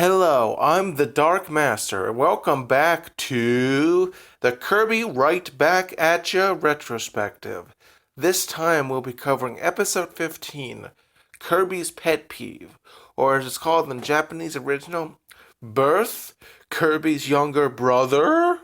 Hello, I'm the Dark Master, and welcome back to the Kirby Right Back at Ya Retrospective. This time we'll be covering episode 15, Kirby's Pet Peeve, or as it's called in the Japanese original, Birth, Kirby's Younger Brother?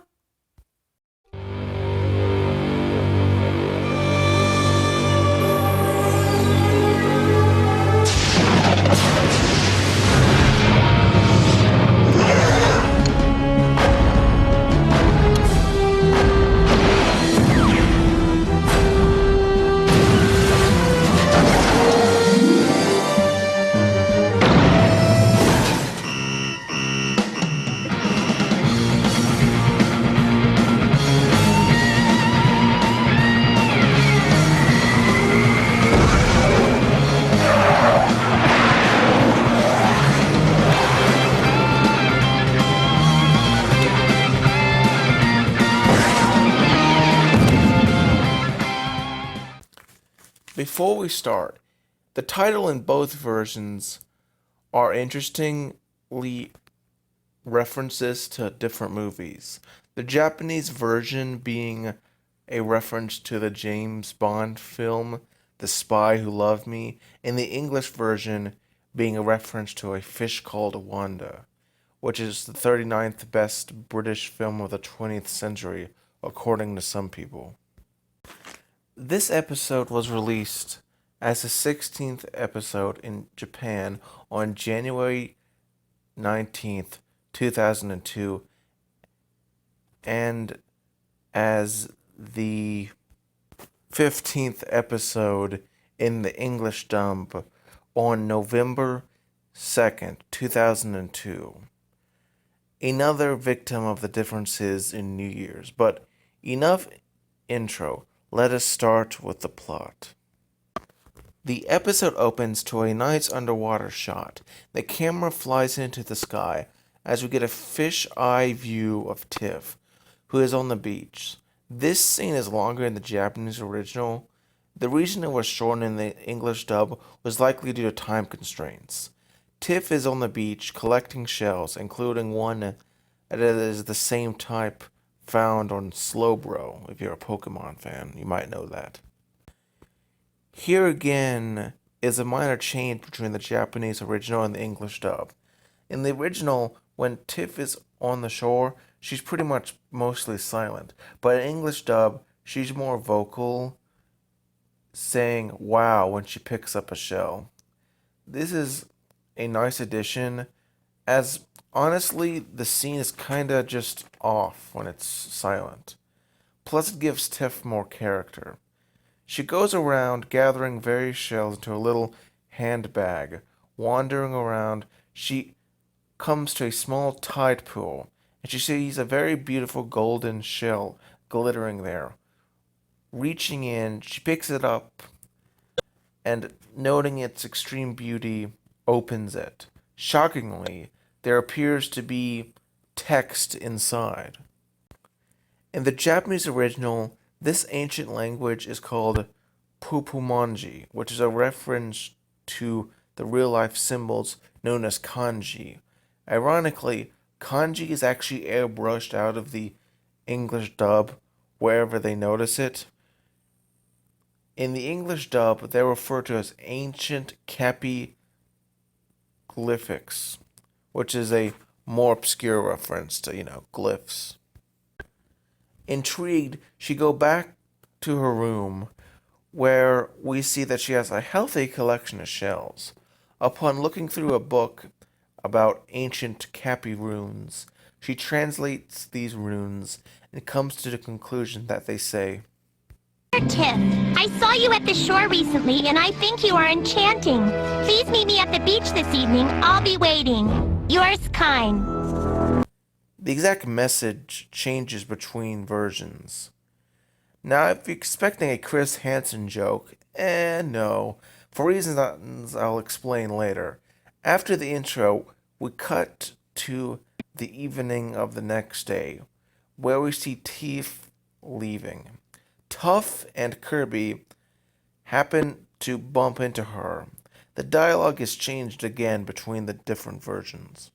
Before we start, the title in both versions are interestingly references to different movies. The Japanese version being a reference to the James Bond film, The Spy Who Loved Me, and the English version being a reference to A Fish Called Wanda, which is the 39th best British film of the 20th century, according to some people. This episode was released as the 16th episode in Japan on January 19th, 2002, and as the 15th episode in the English dub on November 2nd, 2002. Another victim of the differences in New Year's, but enough intro. Let us start with the plot. The episode opens to a nice underwater shot. The camera flies into the sky as we get a fish-eye view of Tiff, who is on the beach. This scene is longer in the Japanese original. The reason it was shortened in the English dub was likely due to time constraints. Tiff is on the beach collecting shells, including one that is the same type found on Slowbro. If you're a Pokemon fan, you might know that. Here again is a minor change between the Japanese original and the English dub. In the original, when Tiff is on the shore, she's pretty much mostly silent. But in English dub, she's more vocal, saying wow when she picks up a shell. This is a nice addition, as honestly, the scene is kinda just off when it's silent. Plus, it gives Tiff more character. She goes around gathering various shells into a little handbag. Wandering around, she comes to a small tide pool, and she sees a very beautiful golden shell glittering there. Reaching in, she picks it up, and noting its extreme beauty, opens it. Shockingly, there appears to be text inside. In the Japanese original, this ancient language is called Pupumanji, which is a reference to the real-life symbols known as kanji. Ironically, kanji is actually airbrushed out of the English dub wherever they notice it. In the English dub, they're referred to as ancient capiglyphics, which is a more obscure reference to, glyphs. Intrigued, she goes back to her room, where we see that she has a healthy collection of shells. Upon looking through a book about ancient Capi runes, she translates these runes and comes to the conclusion that they say, Tiff, I saw you at the shore recently, and I think you are enchanting. Please meet me at the beach this evening. I'll be waiting. Yours, Kine. The exact message changes between versions. Now, if you're expecting a Chris Hansen joke, no. For reasons I'll explain later. After the intro, we cut to the evening of the next day, where we see Tiff leaving. Tuff and Kirby happen to bump into her. The dialogue is changed again between the different versions.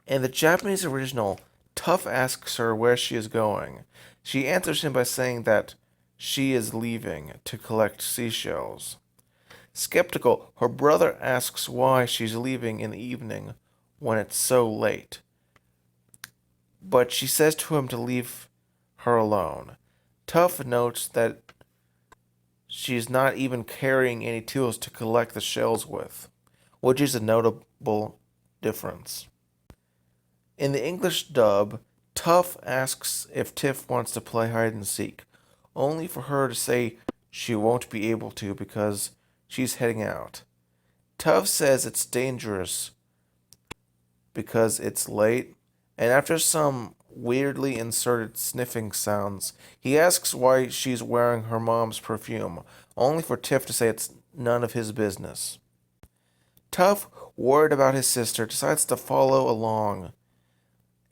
In the Japanese original, Tuff asks her where she is going. She answers him by saying that she is leaving to collect seashells. Skeptical, her brother asks why she's leaving in the evening when it's so late. But she says to him to leave her alone. Tuff notes that she's not even carrying any tools to collect the shells with, which is a notable difference. In the English dub, Tuff asks if Tiff wants to play hide and seek, only for her to say she won't be able to because she's heading out. Tuff says it's dangerous because it's late, and after some weirdly inserted sniffing sounds, he asks why she's wearing her mom's perfume, only for Tiff to say it's none of his business. Tuff, worried about his sister, decides to follow along,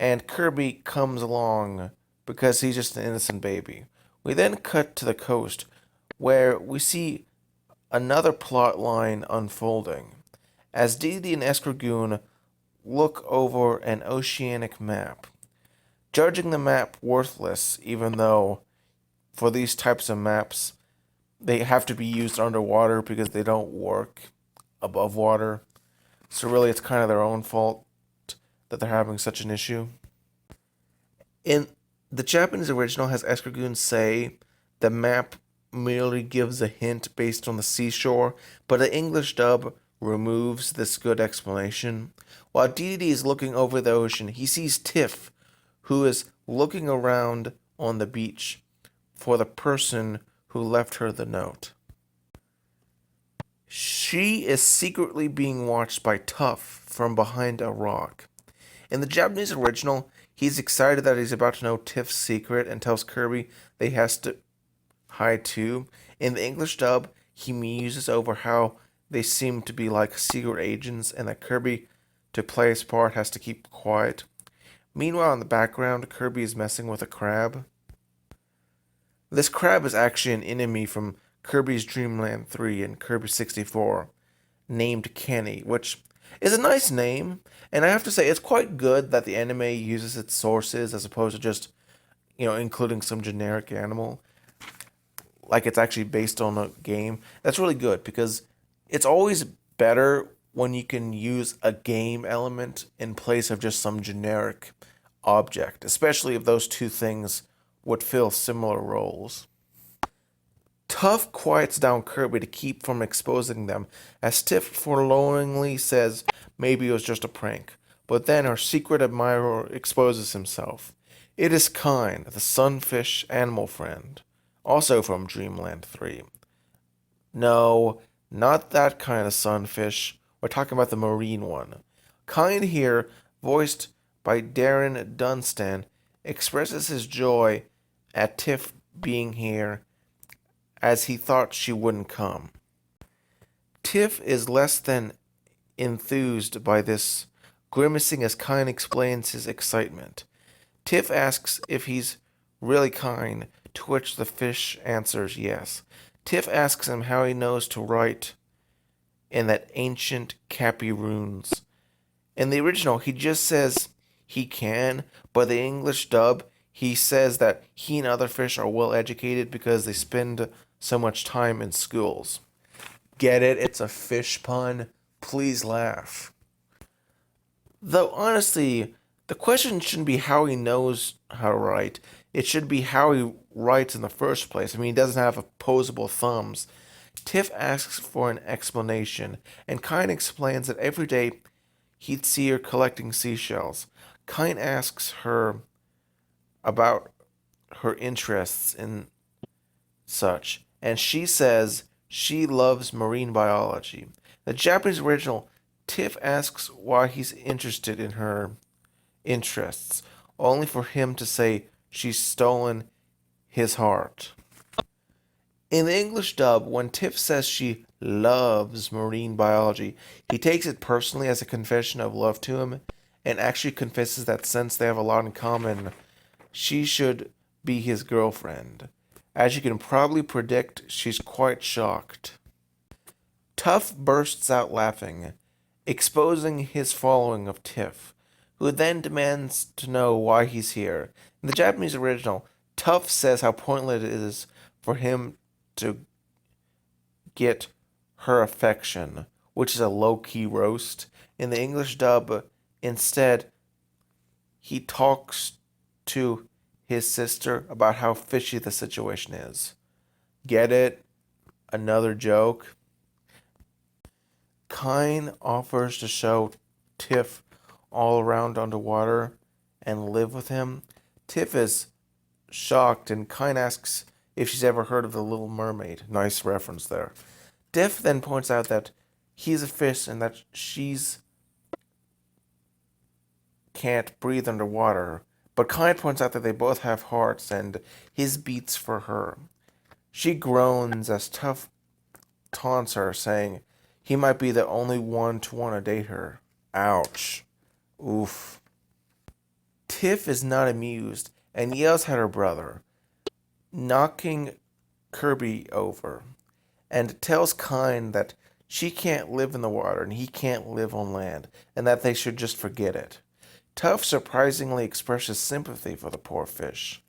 and Kirby comes along because he's just an innocent baby. We then cut to the coast, where we see another plot line unfolding, as Dee and Escargoon look over an oceanic map, judging the map worthless, even though for these types of maps they have to be used underwater because they don't work above water. So really it's kind of their own fault that they're having such an issue. In the Japanese original has Escargoon say the map merely gives a hint based on the seashore, but the English dub removes this good explanation. While Dee is looking over the ocean, he sees Tiff, who is looking around on the beach for the person who left her the note. She is secretly being watched by Tuff from behind a rock. In the Japanese original, he's excited that he's about to know Tiff's secret and tells Kirby that he has to hide too. In the English dub, he muses over how they seem to be like secret agents and that Kirby, to play his part, has to keep quiet. Meanwhile, in the background, Kirby is messing with a crab. This crab is actually an enemy from Kirby's Dream Land 3 and Kirby 64, named Kenny, which is a nice name, and I have to say it's quite good that the anime uses its sources as opposed to just, including some generic animal, like it's actually based on a game. That's really good because it's always better when you can use a game element in place of just some generic object, especially if those two things would fill similar roles. Tuff quiets down Kirby to keep from exposing them, as Tiff forlornly says maybe it was just a prank, but then her secret admirer exposes himself. It is Kine, the Sunfish animal friend, also from Dreamland 3. No, not that kind of sunfish. We're talking about the marine one. Kine here, voiced by Darren Dunstan, expresses his joy at Tiff being here, as he thought she wouldn't come. Tiff is less than enthused by this, grimacing as Kine explains his excitement. Tiff asks if he's really Kine, to which the fish answers yes. Tiff asks him how he knows to write in that ancient Kappy runes. In the original, he just says he can, but the English dub, he says that he and other fish are well educated because they spend so much time in schools. Get it? It's a fish pun. Please laugh. Though honestly, the question shouldn't be how he knows how to write. It should be how he writes in the first place. I mean, he doesn't have opposable thumbs. Tiff asks for an explanation, and Kine explains that every day he'd see her collecting seashells. Kine asks her about her interests in such, and she says she loves marine biology. The Japanese original, Tiff asks why he's interested in her interests, only for him to say she's stolen his heart. In the English dub, when Tiff says she loves marine biology, he takes it personally as a confession of love to him, and actually confesses that since they have a lot in common, she should be his girlfriend. As you can probably predict, she's quite shocked. Tuff bursts out laughing, exposing his following of Tiff, who then demands to know why he's here. In the Japanese original, Tuff says how pointless it is for him to get her affection, which is a low-key roast. In the English dub, instead, he talks to his sister about how fishy the situation is. Get it? Another joke? Kine offers to show Tiff all around underwater and live with him. Tiff is shocked, and Kine asks if she's ever heard of the Little Mermaid. Nice reference there. Tiff then points out that he's a fish and that she's can't breathe underwater. But Kine points out that they both have hearts and his beats for her. She groans as Tuff taunts her, saying he might be the only one to want to date her. Ouch. Oof. Tiff is not amused and yells at her brother, knocking Kirby over, and tells Kine that she can't live in the water and he can't live on land, and that they should just forget it. Tuff surprisingly expresses sympathy for the poor fish,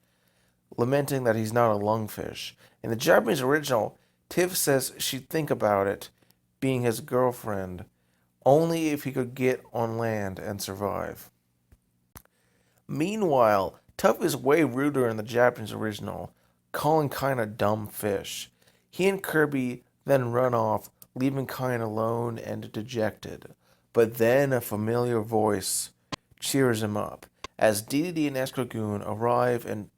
lamenting that he's not a lungfish. In the Japanese original, Tiff says she'd think about it being his girlfriend only if he could get on land and survive. Meanwhile, Tuff is way ruder in the Japanese original, calling Kine a dumb fish. He and Kirby then run off, leaving Kine alone and dejected. But then a familiar voice cheers him up as DDD and Escargoon arrive and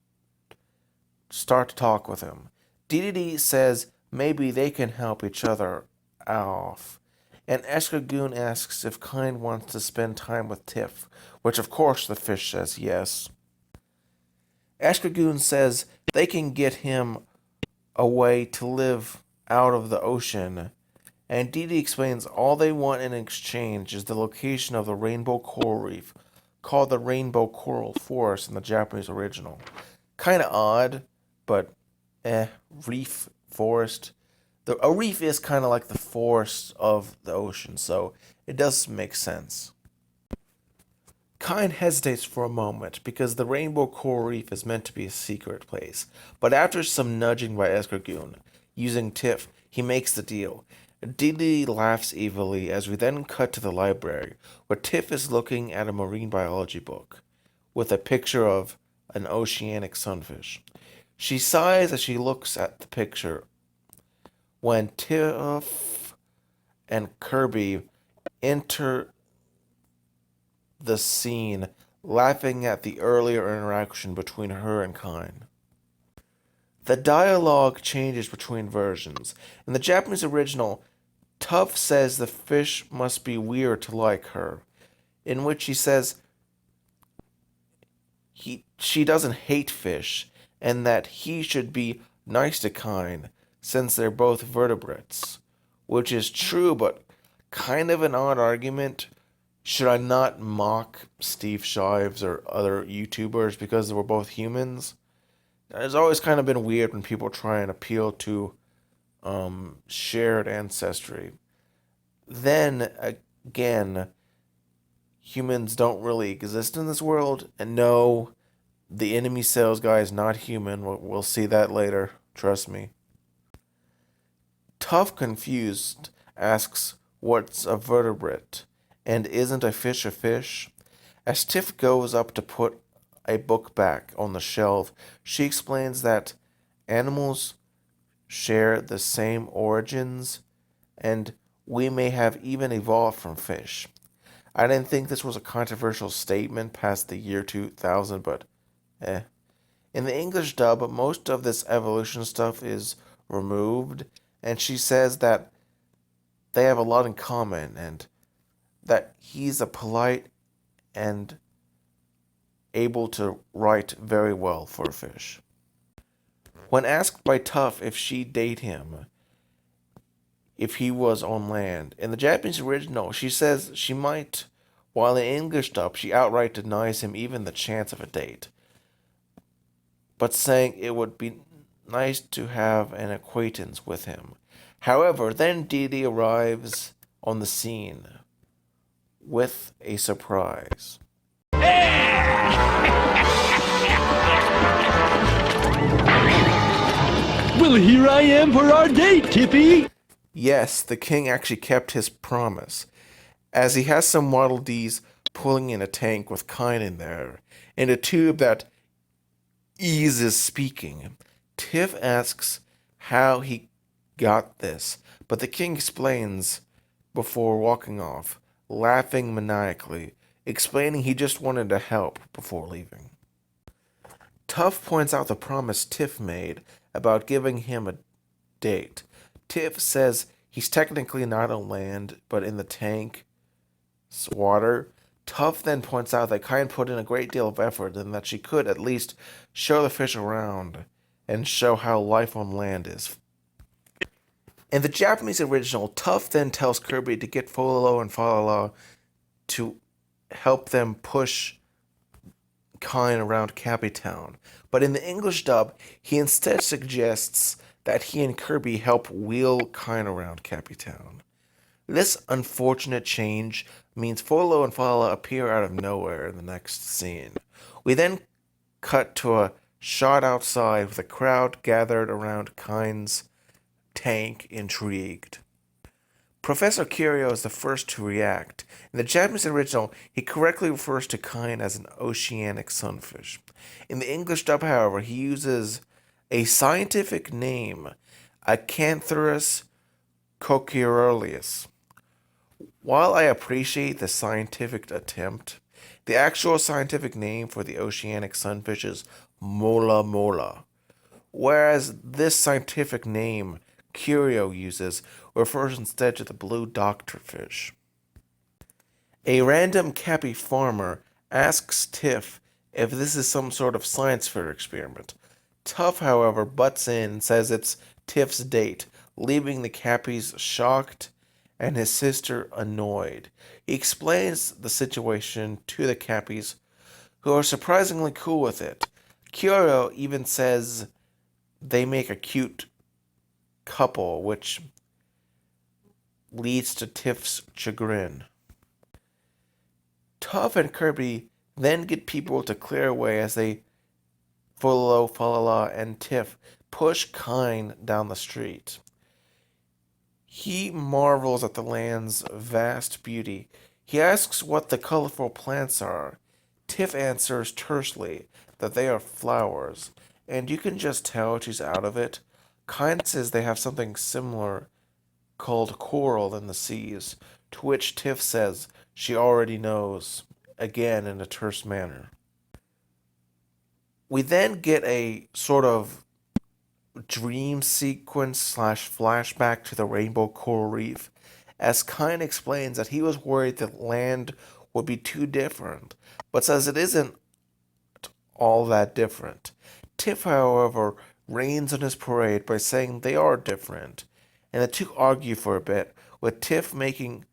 start to talk with him. DDD says maybe they can help each other off, and Escargoon asks if Kine wants to spend time with Tiff, which of course the fish says yes. Escargoon says they can get him a way to live out of the ocean, and DD explains all they want in exchange is the location of the rainbow coral reef, called the Rainbow Coral Forest in the Japanese original. Kinda odd, but Reef Forest. A reef is kind of like the forest of the ocean, so it does make sense. Kine hesitates for a moment because the Rainbow Coral Reef is meant to be a secret place, but after some nudging by Escargoon, using Tiff, he makes the deal. Didi laughs evilly as we then cut to the library, where Tiff is looking at a marine biology book with a picture of an oceanic sunfish. She sighs as she looks at the picture when Tiff and Kirby enter the scene, laughing at the earlier interaction between her and Kine. The dialogue changes between versions. In the Japanese original, Tuff says the fish must be weird to like her, in which he says she doesn't hate fish, and that he should be nice to Kine, since they're both vertebrates. Which is true, but kind of an odd argument. Should I not mock Steve Shives or other YouTubers because they were both humans? It's always kind of been weird when people try and appeal to shared ancestry. Then again, humans don't really exist in this world, and no, the enemy sales guy is not human. We'll see that later. Trust me. Tuff, confused, asks what's a vertebrate, and isn't a fish? As Tiff goes up to put a book back on the shelf, she explains that animals share the same origins, and we may have even evolved from fish. I didn't think this was a controversial statement past the year 2000, but In the English dub, most of this evolution stuff is removed, and she says that they have a lot in common, and that he's a polite and able to write very well for a fish. When asked by Tuff if she'd date him if he was on land, in the Japanese original, she says she might, while in English dub, she outright denies him even the chance of a date, but saying it would be nice to have an acquaintance with him. However, then Didi arrives on the scene with a surprise. Well, here I am for our date, Tippy. Yes, the king actually kept his promise, as he has some Waddle Dees pulling in a tank with Kine in there, in a tube that eases speaking. Tiff asks how he got this, but the king explains before walking off, laughing maniacally, explaining he just wanted to help before leaving. Tuff points out the promise Tiff made about giving him a date. Tiff says he's technically not on land, but in the tank's water. Tuff then points out that Kine put in a great deal of effort and that she could at least show the fish around and show how life on land is. In the Japanese original, Tuff then tells Kirby to get Fololo and Falala to help them push Kine around Cappytown. But in the English dub, he instead suggests that he and Kirby help wheel Kine around Cappytown. This unfortunate change means Fololo and Falala appear out of nowhere in the next scene. We then cut to a shot outside with a crowd gathered around Kine's tank, intrigued. Professor Curio is the first to react. In the Japanese original, he correctly refers to Kine as an oceanic sunfish. In the English dub, however, he uses a scientific name, Acanthurus coccioruleus. While I appreciate the scientific attempt, the actual scientific name for the oceanic sunfish is Mola mola, whereas this scientific name Curio uses refers instead to the blue doctorfish. A random Cappy farmer asks Tiff if this is some sort of science fair experiment. Tuff, however, butts in and says it's Tiff's date, leaving the Cappies shocked and his sister annoyed. He explains the situation to the Cappies, who are surprisingly cool with it. Curio even says they make a cute couple, which leads to Tiff's chagrin. Tuff and Kirby then get people to clear away as they Fololo, Falala, and Tiff push Kine down the street. He marvels at the land's vast beauty. He asks what the colorful plants are. Tiff answers tersely that they are flowers, and you can just tell she's out of it. Kine says they have something similar called coral in the seas, to which Tiff says she already knows, again in a terse manner. We then get a sort of dream sequence / flashback to the rainbow coral reef, as Kine explains that he was worried that land would be too different, but says it isn't all that different. Tiff, however, rains on his parade by saying they are different, and the two argue for a bit, with Tiff making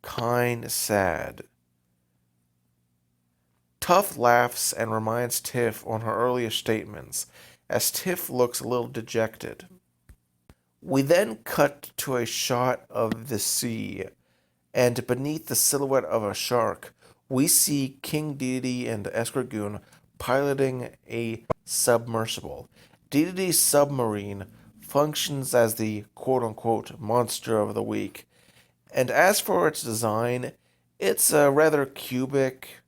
Kine sad. Tuff laughs and reminds Tiff on her earlier statements, as Tiff looks a little dejected. We then cut to a shot of the sea, and beneath the silhouette of a shark, we see King Dedede and Escargoon piloting a submersible. Dedede's submarine functions as the quote-unquote monster of the week, and as for its design, it's rather cubic,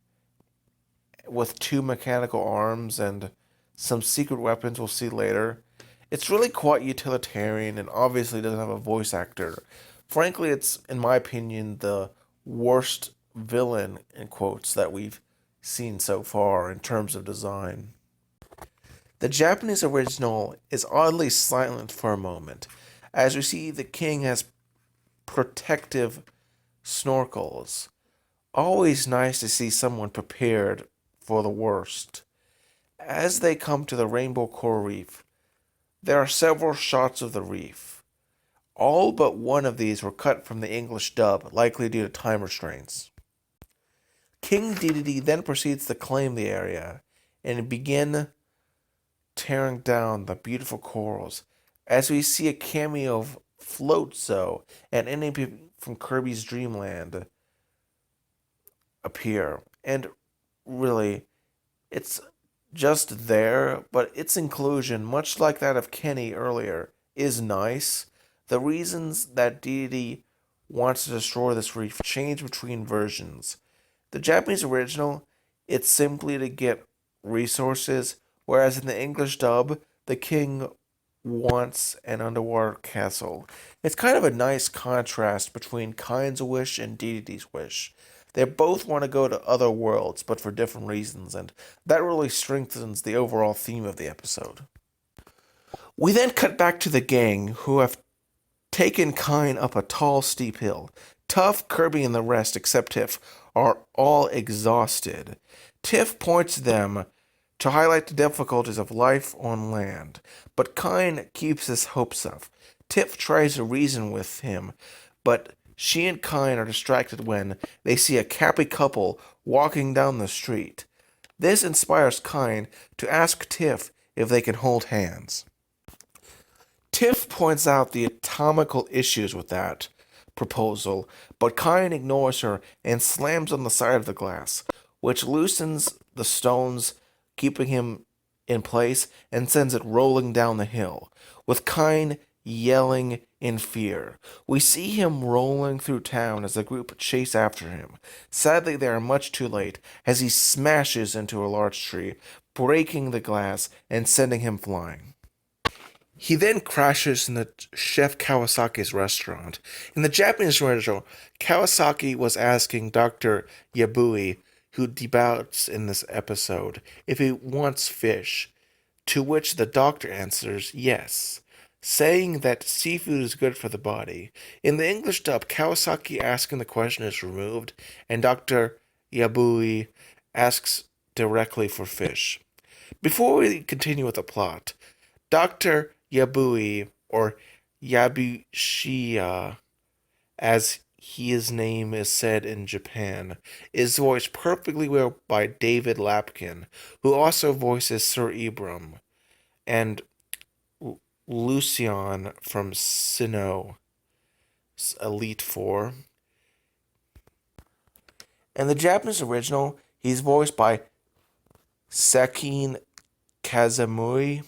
with two mechanical arms and some secret weapons we'll see later. It's really quite utilitarian and obviously doesn't have a voice actor. Frankly, it's, in my opinion, the worst villain, in quotes, that we've seen so far in terms of design. The Japanese original is oddly silent for a moment, as we see the king has protective snorkels. Always nice to see someone prepared for the worst. As they come to the rainbow coral reef, there are several shots of the reef. All but one of these were cut from the English dub, likely due to time restraints. King Dedede then proceeds to claim the area and begin tearing down the beautiful corals, as we see a cameo of Floatzo and anything from Kirby's Dreamland appear. And really, it's just there, but its inclusion, much like that of Kenny earlier, is nice. The reasons that Deity wants to destroy this reef change between versions. The Japanese original, it's simply to get resources, whereas in the English dub, the king wants an underwater castle. It's kind of a nice contrast between Kine's wish and Deity's wish. They both want to go to other worlds, but for different reasons, and that really strengthens the overall theme of the episode. We then cut back to the gang, who have taken Kine up a tall, steep hill. Tuff, Kirby, and the rest, except Tiff, are all exhausted. Tiff points them to highlight the difficulties of life on land, but Kine keeps his hopes up. Tiff tries to reason with him, but she and Kine are distracted when they see a happy couple walking down the street. This inspires Kine to ask Tiff if they can hold hands. Tiff points out the atomical issues with that proposal, but Kine ignores her and slams on the side of the glass, which loosens the stones, keeping him in place, and sends it rolling down the hill, with Kine yelling in fear. We see him rolling through town as the group chase after him. Sadly, they are much too late, as he smashes into a large tree, breaking the glass and sending him flying. He then crashes in the Chef Kawasaki's restaurant. In the Japanese original, Kawasaki was asking Dr. Yabui, who debuts in this episode, if he wants fish, to which the doctor answers yes, saying that seafood is good for the body. In the English dub, Kawasaki asking the question is removed, and Dr. Yabui asks directly for fish. Before we continue with the plot, Dr. Yabui, or Yabushiya, as his name is said in Japan, is voiced perfectly well by David Lapkin, who also voices Sir Ibram, and Lucian from Sinnoh, Elite Four. In the Japanese original, he's voiced by Sekin Kazamui,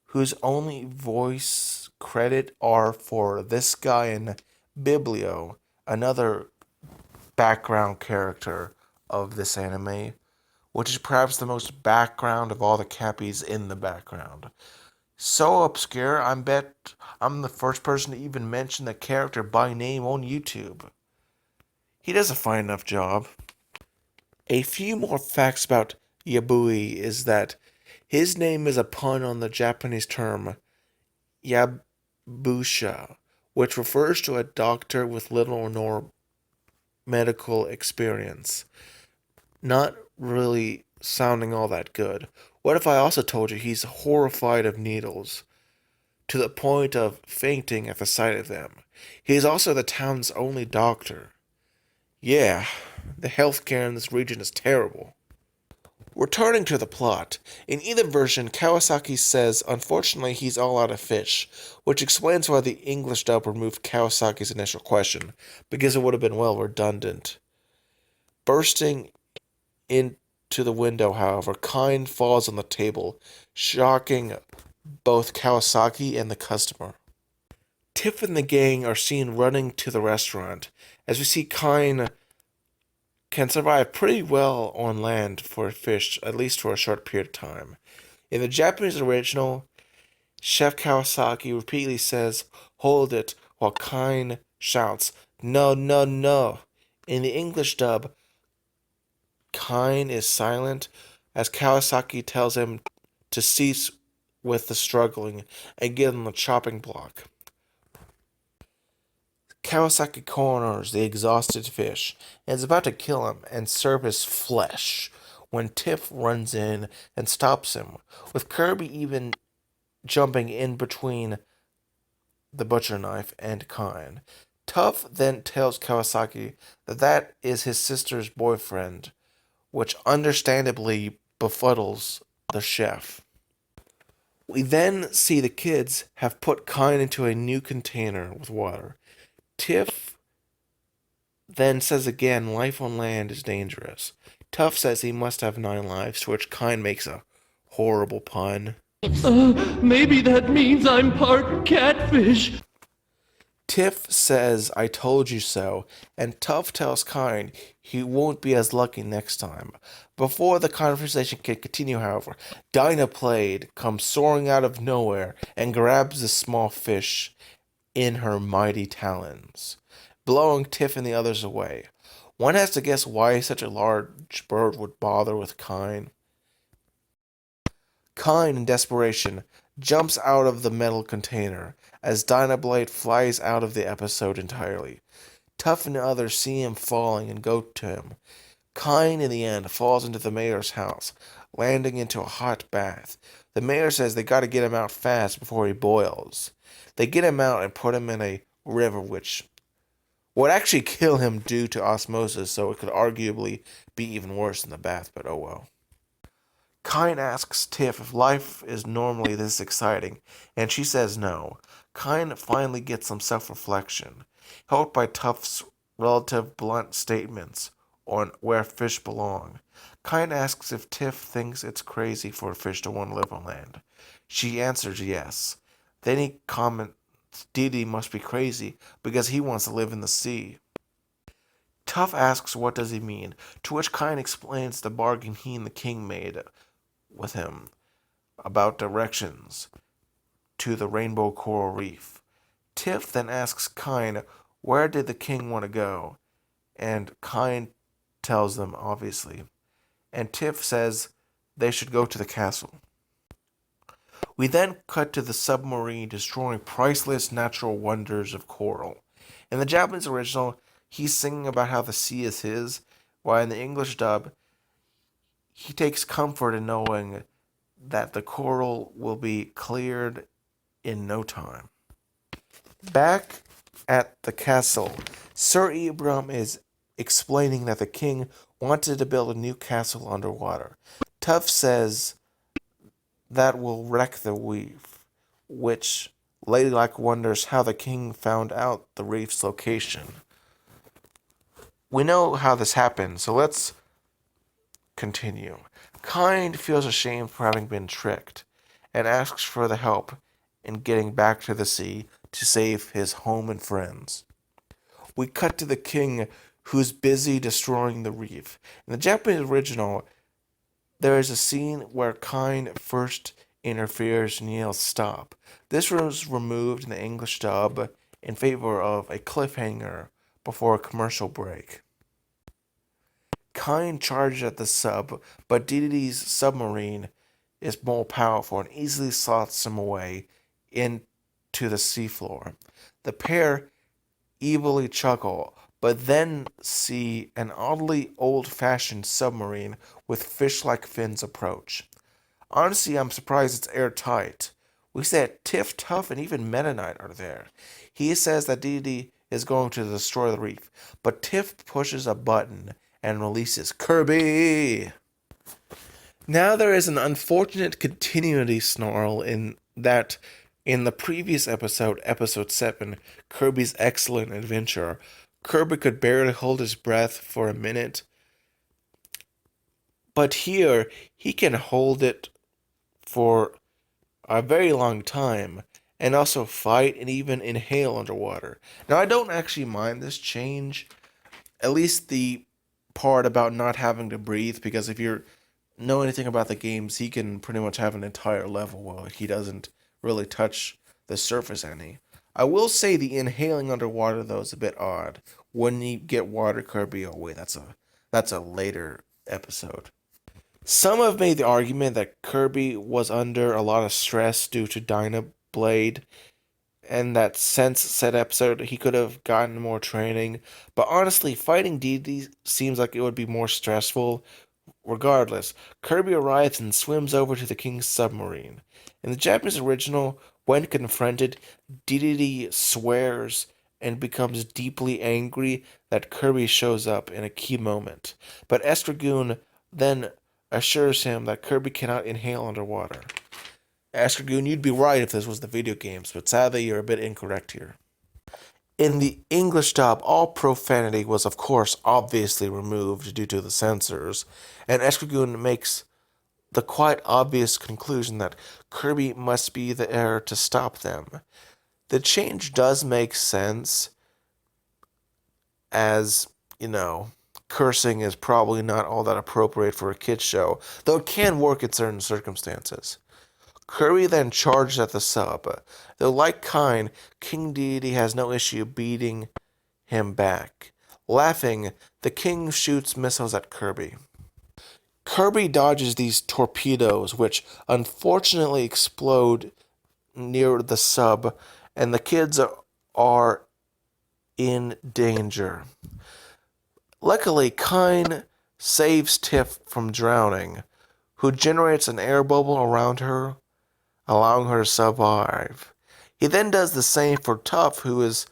whose only voice credit are for this guy in Biblio, another background character of this anime, which is perhaps the most background of all the Cappies in the background. So obscure, I bet I'm the first person to even mention the character by name on YouTube. He does a fine enough job. A few more facts about Yabui is that his name is a pun on the Japanese term Yabusha, which refers to a doctor with little or no medical experience. Not really sounding all that good. What if I also told you he's horrified of needles, to the point of fainting at the sight of them? He is also the town's only doctor. Yeah, the healthcare in this region is terrible. Returning to the plot, in either version, Kawasaki says unfortunately he's all out of fish, which explains why the English dub removed Kawasaki's initial question, because it would have been well redundant. Bursting into the window, however, Kine falls on the table, shocking both Kawasaki and the customer. Tiff and the gang are seen running to the restaurant, as we see Kine can survive pretty well on land for fish, at least for a short period of time. In the Japanese original, Chef Kawasaki repeatedly says, "Hold it," while Kine shouts, "No, no, no." In the English dub, Kine is silent as Kawasaki tells him to cease with the struggling and get on the chopping block. Kawasaki corners the exhausted fish and is about to kill him and serve his flesh when Tiff runs in and stops him, with Kirby even jumping in between the butcher knife and Kine. Tuff then tells Kawasaki that that is his sister's boyfriend, which understandably befuddles the chef. We then see the kids have put Kine into a new container with water. Tiff then says again life on land is dangerous. Tuff says he must have 9 lives, to which Kine makes a horrible pun. Maybe that means I'm part catfish. Tiff says, I told you so, and Tuff tells Kine he won't be as lucky next time. Before the conversation can continue, however, Dynablade comes soaring out of nowhere and grabs the small fish in her mighty talons, blowing Tiff and the others away. One has to guess why such a large bird would bother with Kine. Kine, in desperation, jumps out of the metal container as Dynablade flies out of the episode entirely. Tuff and the others see him falling and go to him. Kine, in the end, falls into the mayor's house, landing into a hot bath. The mayor says they gotta get him out fast before he boils. They get him out and put him in a river, which would actually kill him due to osmosis, so it could arguably be even worse than the bath, but oh well. Kine asks Tiff if life is normally this exciting, and she says no. Kine finally gets some self-reflection, helped by Tuff's relative blunt statements on where fish belong. Kine asks if Tiff thinks it's crazy for a fish to want to live on land. She answers yes. Then he comments Didi must be crazy because he wants to live in the sea. Tuff asks what does he mean, to which Kine explains the bargain he and the king made with him about directions to the rainbow coral reef. Tiff then asks Kine where did the king want to go, and Kine tells them obviously, and Tiff says they should go to the castle. We then cut to the submarine destroying priceless natural wonders of coral. In the Japanese original, he's singing about how the sea is his, while in the English dub, he takes comfort in knowing that the coral will be cleared in no time. Back at the castle, Sir Ibram is explaining that the king wanted to build a new castle underwater. Tuff says that will wreck the reef, which Ladylike wonders how the king found out the reef's location. We know how this happened, so let's continue. Kine feels ashamed for having been tricked, and asks for the help in getting back to the sea to save his home and friends. We cut to the king, who's busy destroying the reef. In the Japanese original, there is a scene where Kine first interferes and yells stop. This was removed in the English dub in favor of a cliffhanger before a commercial break. Kine charges at the sub, but Didi's submarine is more powerful and easily slots him away into the seafloor. The pair evilly chuckle, but then see an oddly old-fashioned submarine with fish-like fins approach. Honestly, I'm surprised it's airtight. We see that Tiff, Tuff, and even Meta Knight are there. He says that Didi is going to destroy the reef, but Tiff pushes a button and releases Kirby. Now there is an unfortunate continuity snarl in that in the previous episode, episode 7, Kirby's Excellent Adventure, Kirby could barely hold his breath for a minute, but here he can hold it for a very long time and also fight and even inhale underwater. Now I don't actually mind this change, at least the part about not having to breathe, because if you know anything about the games, he can pretty much have an entire level while he doesn't really touch the surface any. I will say the inhaling underwater though is a bit odd. When you get water Kirby, oh wait, that's a later episode. Some have made the argument that Kirby was under a lot of stress due to Dynablade, and that since said episode he could have gotten more training, but honestly, fighting Didi seems like it would be more stressful. Regardless, Kirby arrives and swims over to the king's submarine. In the Japanese original, when confronted, Didi swears and becomes deeply angry that Kirby shows up in a key moment. But Estragoon then assures him that Kirby cannot inhale underwater. Estragoon, you'd be right if this was the video games, but sadly you're a bit incorrect here. In the English dub, all profanity was, of course, obviously removed due to the censors, and Escargoon makes the quite obvious conclusion that Kirby must be the heir to stop them. The change does make sense, as, cursing is probably not all that appropriate for a kid's show, though it can work in certain circumstances. Kirby then charges at the sub. Though like Kine, King Deity has no issue beating him back. Laughing, the king shoots missiles at Kirby. Kirby dodges these torpedoes, which unfortunately explode near the sub, and the kids are in danger. Luckily, Kine saves Tiff from drowning, who generates an air bubble around her, allowing her to survive. He then does the same for Tuff, who is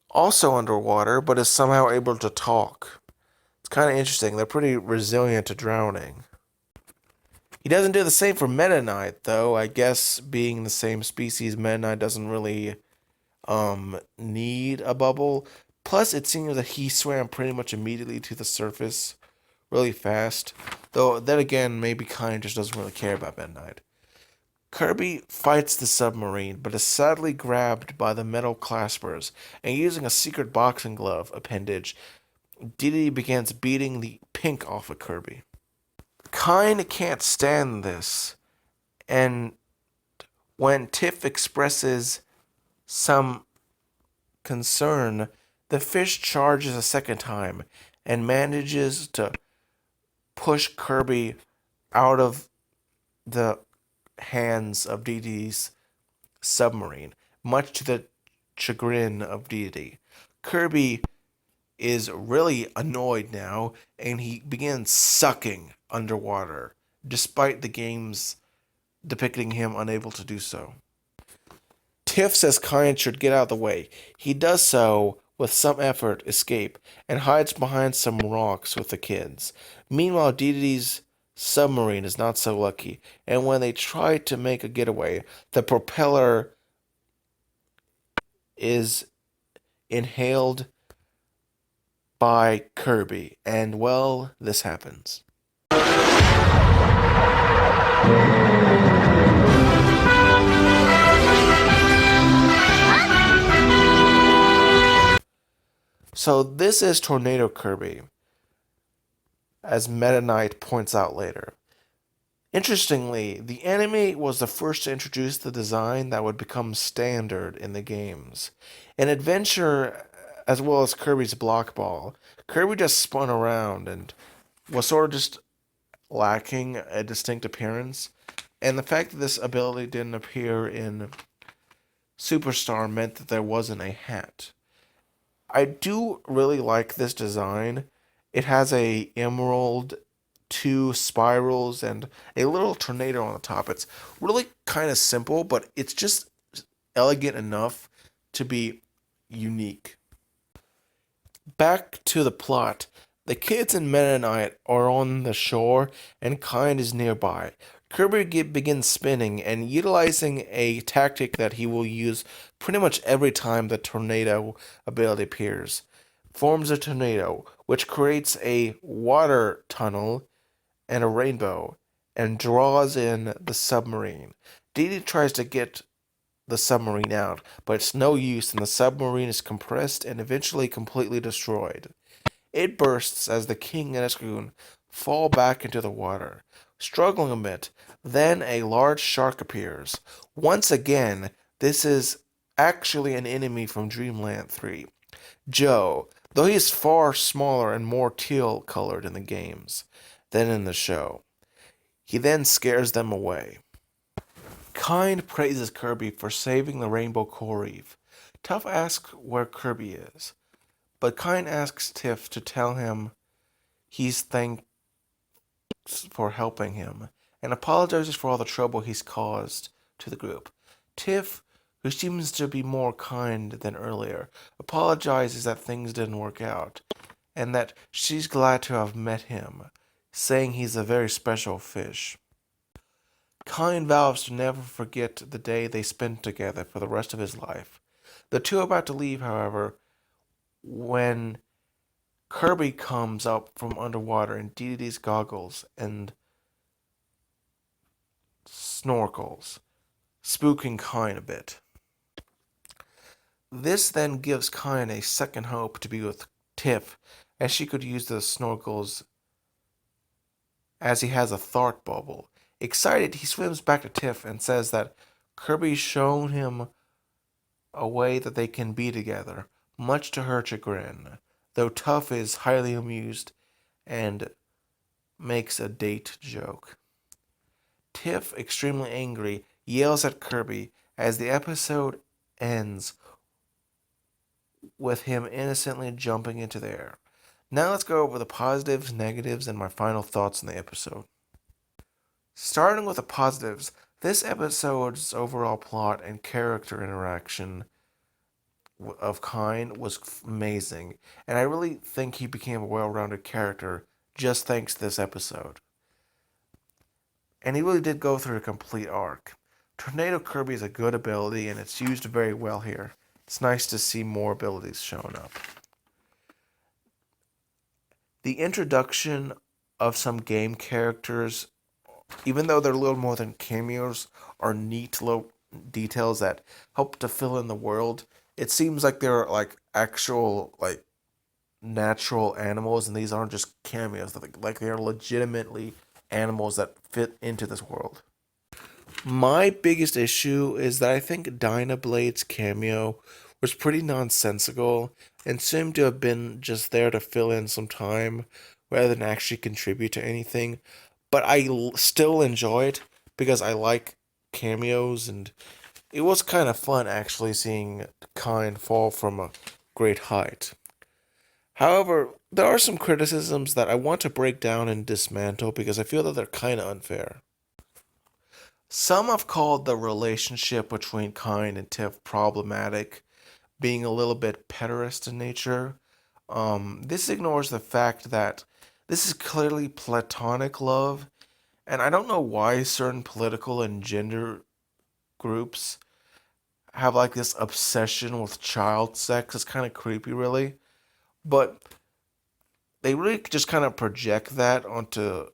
also underwater, but is somehow able to talk. It's kind of interesting. They're pretty resilient to drowning. He doesn't do the same for Meta Knight, though. I guess being the same species, Meta Knight doesn't really need a bubble. Plus, it seems that he swam pretty much immediately to the surface really fast. Though, then again, maybe Kine just doesn't really care about Meta Knight. Kirby fights the submarine, but is sadly grabbed by the metal claspers, and using a secret boxing glove appendage, Diddy begins beating the pink off of Kirby. Kine can't stand this, and when Tiff expresses some concern, the fish charges a second time and manages to push Kirby out of the hands of Deity's submarine, much to the chagrin of Deity. Kirby is really annoyed now, and he begins sucking underwater, despite the games depicting him unable to do so. Tiff says Kine should get out of the way. He does so, with some effort, escape, and hides behind some rocks with the kids. Meanwhile, Deity's submarine is not so lucky, and when they try to make a getaway, the propeller is inhaled by Kirby, and well, this happens. So this is Tornado Kirby, as Meta Knight points out later. Interestingly, the anime was the first to introduce the design that would become standard in the games. In Adventure, as well as Kirby's Block Ball, Kirby just spun around and was sort of just lacking a distinct appearance. And the fact that this ability didn't appear in Superstar meant that there wasn't a hat. I do really like this design. It has a emerald, 2 spirals, and a little tornado on the top. It's really kind of simple, but it's just elegant enough to be unique. Back to the plot. The kids and Meta Knight are on the shore, and Kine is nearby. Kirby begins spinning and utilizing a tactic that he will use pretty much every time the tornado ability appears. Forms a tornado, which creates a water tunnel and a rainbow, and draws in the submarine. Didi tries to get the submarine out, but it's no use, and the submarine is compressed and eventually completely destroyed. It bursts as the king and Escargoon fall back into the water. Struggling a bit, then a large shark appears. Once again, this is actually an enemy from Dreamland 3. Joe, though he is far smaller and more teal-colored in the games than in the show. He then scares them away. Kine praises Kirby for saving the Rainbow Coral Reef. Tuff asks where Kirby is, but Kine asks Tiff to tell him he's thanks for helping him, and apologizes for all the trouble he's caused to the group. Tiff, who seems to be more kind than earlier, apologizes that things didn't work out, and that she's glad to have met him, saying he's a very special fish. Kine vows to never forget the day they spent together for the rest of his life. The two are about to leave, however, when Kirby comes up from underwater in DDD's goggles and snorkels, spooking Kine a bit. This then gives Kine a second hope to be with Tiff, as she could use the snorkels as he has a thought bubble. Excited, he swims back to Tiff and says that Kirby's shown him a way that they can be together, much to her chagrin, though Tuff is highly amused and makes a date joke. Tiff, extremely angry, yells at Kirby as the episode ends with him innocently jumping into the air. Now let's go over the positives, negatives, and my final thoughts on the episode. Starting with the positives, this episode's overall plot and character interaction of Kine was amazing, and I really think he became a well-rounded character just thanks to this episode. And he really did go through a complete arc. Tornado Kirby is a good ability, and it's used very well here. It's nice to see more abilities showing up. The introduction of some game characters, even though they're a little more than cameos, are neat little details that help to fill in the world. It seems like they're like actual, like, natural animals, and these aren't just cameos. Like they are legitimately animals that fit into this world. My biggest issue is that I think Dynablade's cameo was pretty nonsensical and seemed to have been just there to fill in some time rather than actually contribute to anything. But I still enjoy it because I like cameos, and it was kind of fun actually seeing Kine fall from a great height. However, there are some criticisms that I want to break down and dismantle because I feel that they're kind of unfair. Some have called the relationship between Kine and Tiff problematic, being a little bit pederast in nature. This ignores the fact that this is clearly platonic love, and I don't know why certain political and gender groups have like this obsession with child sex. It's kind of creepy, really. But they really just kind of project that onto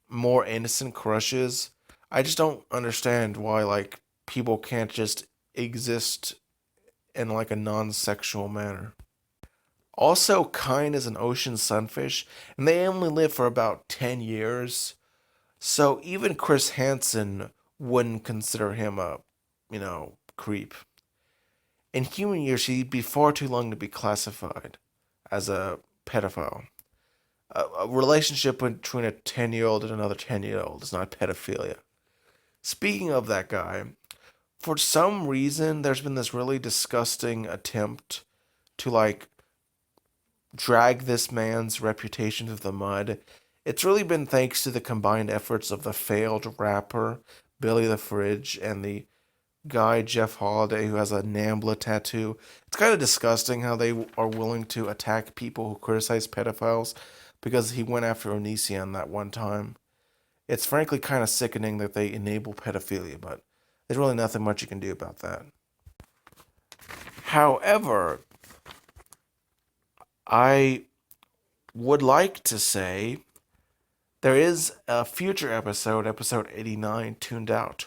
more innocent crushes. I just don't understand why, like, people can't just exist in like a non-sexual manner. Also, Kine is an ocean sunfish, and they only live for about 10 years. So even Chris Hansen wouldn't consider him a, creep. In human years, he'd be far too young to be classified as a pedophile. A relationship between a 10-year-old and another 10-year-old is not pedophilia. Speaking of that guy, for some reason, there's been this really disgusting attempt to, like, drag this man's reputation through the mud. It's really been thanks to the combined efforts of the failed rapper, Billy the Fridge, and the guy, Jeff Holiday, who has a NAMBLA tattoo. It's kind of disgusting how they are willing to attack people who criticize pedophiles because he went after Onision that one time. It's frankly kind of sickening that they enable pedophilia, but there's really nothing much you can do about that. However, I would like to say there is a future episode, episode 89, Tuned Out,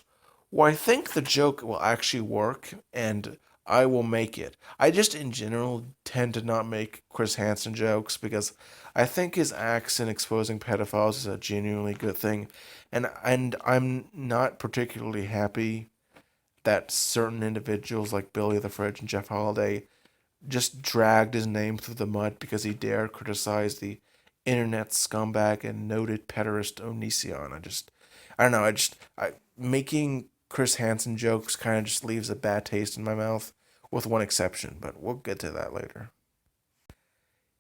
where I think the joke will actually work and I will make it. I just in general tend to not make Chris Hansen jokes because I think his acts in exposing pedophiles is a genuinely good thing, and I'm not particularly happy that certain individuals like Billy the Fridge and Jeff Holiday just dragged his name through the mud because he dared criticize the internet scumbag and noted pederast Onision. I don't know, making Chris Hansen jokes kind of just leaves a bad taste in my mouth, with one exception, but we'll get to that later.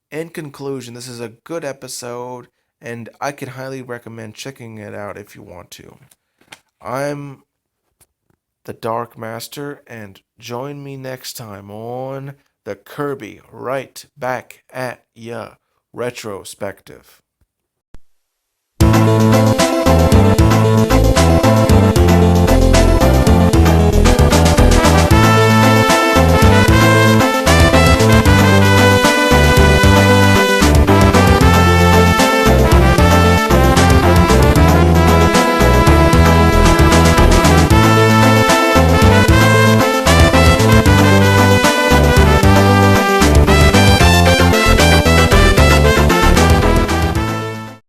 In conclusion, this is a good episode, and I can highly recommend checking it out if you want to. I'm the Dark Master, and join me next time on the Kirby Right Back at Ya Retrospective.